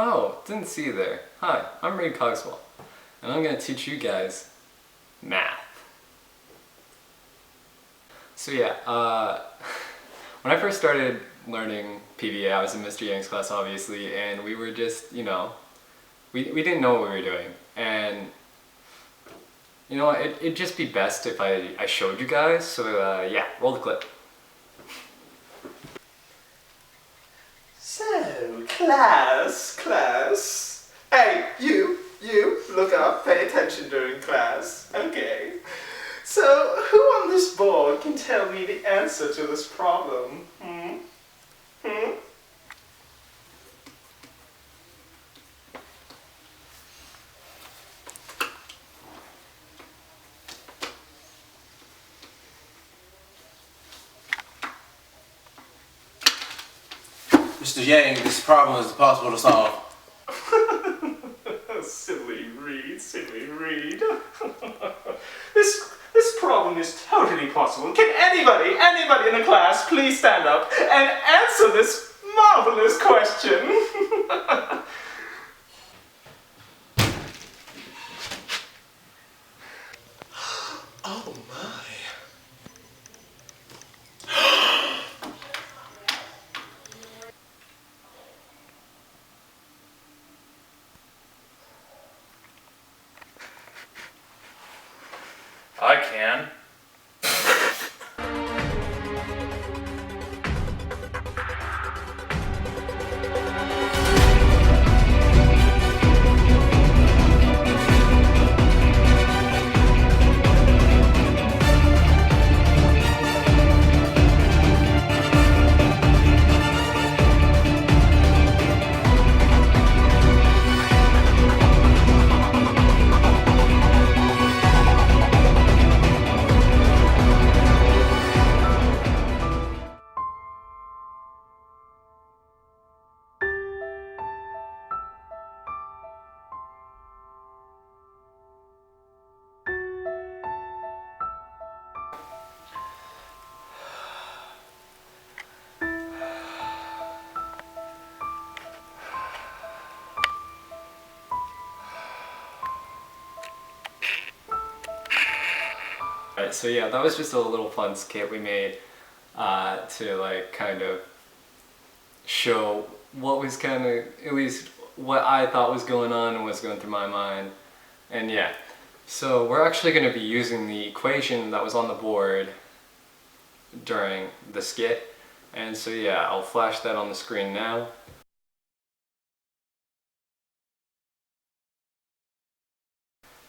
Oh, didn't see you there. Hi, I'm Ray Cogswell, and I'm going to teach you guys math. So yeah, when I first started learning PVA, I was in Mr. Yang's class obviously, and we were just, we didn't know what we were doing. And it'd just be best if I showed you guys, so yeah, roll the clip. So, class. Hey, you, look up, pay attention during class. Okay. So, who on this board can tell me the answer to this problem? Mr. Yang, this problem is impossible to solve. Silly Reed. This problem is totally possible. Can anybody in the class please stand up and answer this marvelous question? Oh my. I can. Alright, so yeah, that was just a little fun skit we made to kind of show what was kind of, at least what I thought was going on and what's going through my mind. And yeah, so we're actually going to be using the equation that was on the board during the skit. And so yeah, I'll flash that on the screen now.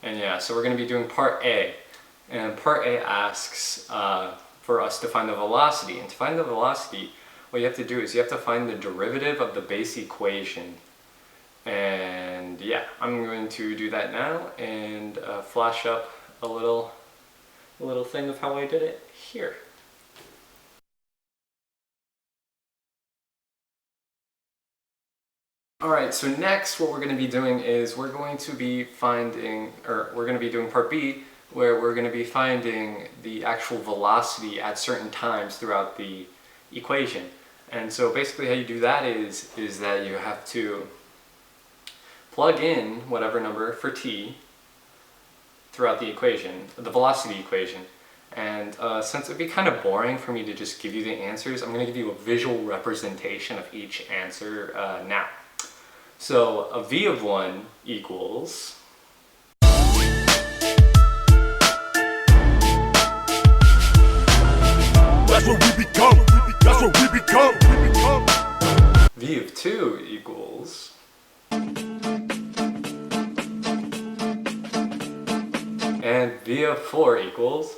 And yeah, so we're going to be doing part A. And part A asks for us to find the velocity. And to find the velocity, what you have to do is you have to find the derivative of the base equation. And yeah, I'm going to do that now and flash up a little thing of how I did it here. Alright, so next what we're going to be doing is we're going to be doing part B, where we're going to be finding the actual velocity at certain times throughout the equation. And so basically how you do that is that you have to plug in whatever number for t throughout the equation, the velocity equation. And since it'd be kind of boring for me to just give you the answers, I'm going to give you a visual representation of each answer now. So a v of 1 equals that's what we become. That's what we become. v of 2 equals and v of 4 equals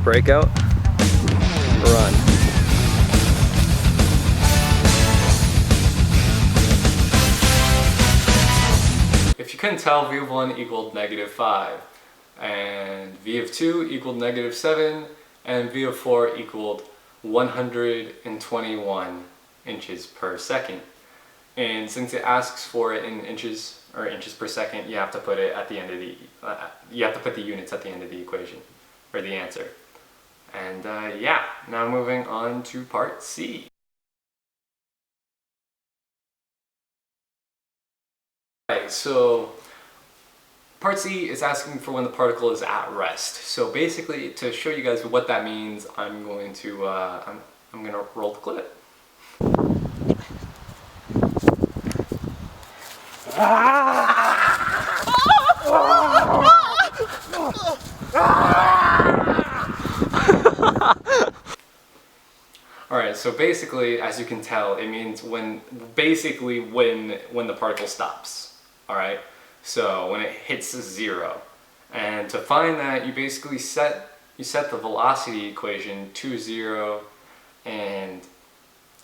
breakout, run. If you couldn't tell, v of 1 equaled -5, and v of 2 equaled -7, and v of 4 equaled 121 inches per second. And since it asks for it in inches or inches per second, you have to put it at the end of the you have to put the units at the end of the equation or the answer. And yeah, now moving on to part C. Right, so part C is asking for when the particle is at rest. So basically, to show you guys what that means, I'm going to roll the clip. Alright, so basically, as you can tell, it means when the particle stops. Alright, so when it hits 0. And to find that, you basically set the velocity equation to 0, and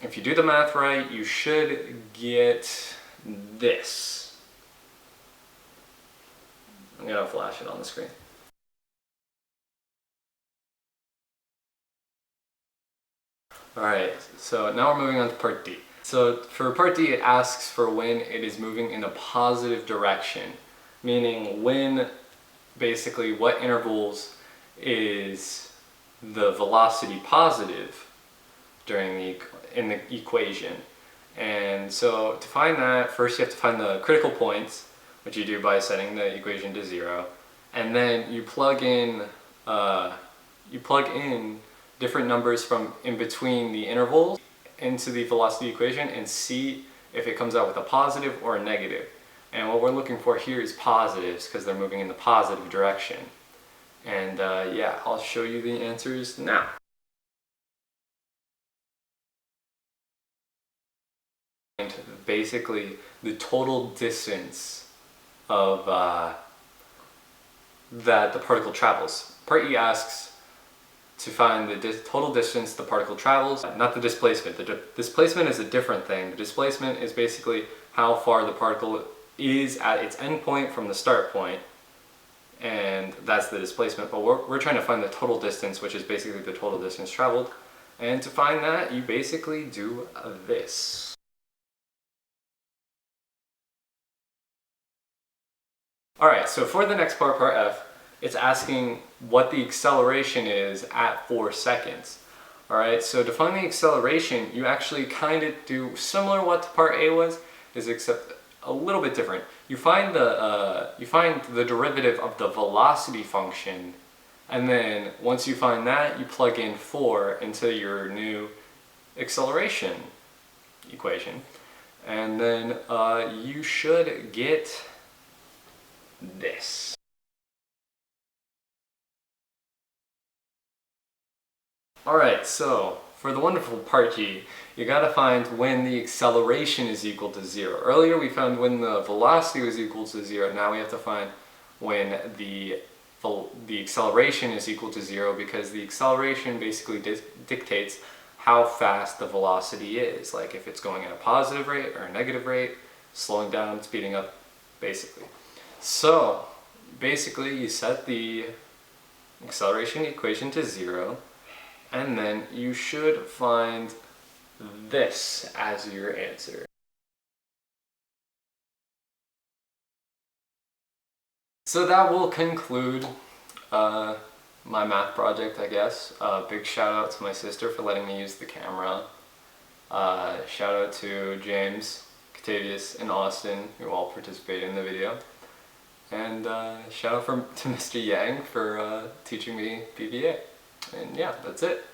if you do the math right, you should get this. I'm gonna flash it on the screen. Alright, so now we're moving on to part D. So for part D, it asks for when it is moving in a positive direction, meaning when, basically, what intervals is the velocity positive in the equation. And so to find that, first you have to find the critical points, which you do by setting the equation to 0, and then you plug in different numbers from in between the intervals into the velocity equation and see if it comes out with a positive or a negative. And what we're looking for here is positives because they're moving in the positive direction. And yeah, I'll show you the answers now. And basically the total distance of that the particle travels. Part E asks to find the total distance the particle travels, not the displacement. The displacement is a different thing. The displacement is basically how far the particle is at its end point from the start point, and that's the displacement. But we're trying to find the total distance, which is basically the total distance traveled. And to find that, you basically do this. Alright, so for the next part, part F, it's asking what the acceleration is at 4 seconds. Alright, so to find the acceleration, you actually kind of do similar what part A was, except a little bit different. You find the derivative of the velocity function, and then once you find that, you plug in 4 into your new acceleration equation. And then you should get this. Alright, so for the wonderful part G, you gotta find when the acceleration is equal to 0. Earlier we found when the velocity was equal to 0, now we have to find when the acceleration is equal to 0, because the acceleration basically dictates how fast the velocity is, like if it's going at a positive rate or a negative rate, slowing down, speeding up, basically. So basically you set the acceleration equation to 0, and then you should find this as your answer. So that will conclude my math project, I guess. Big shout out to my sister for letting me use the camera. Shout out to James, Catavius, and Austin, who all participated in the video. And shout out to Mr. Yang for teaching me PVA. And yeah, that's it.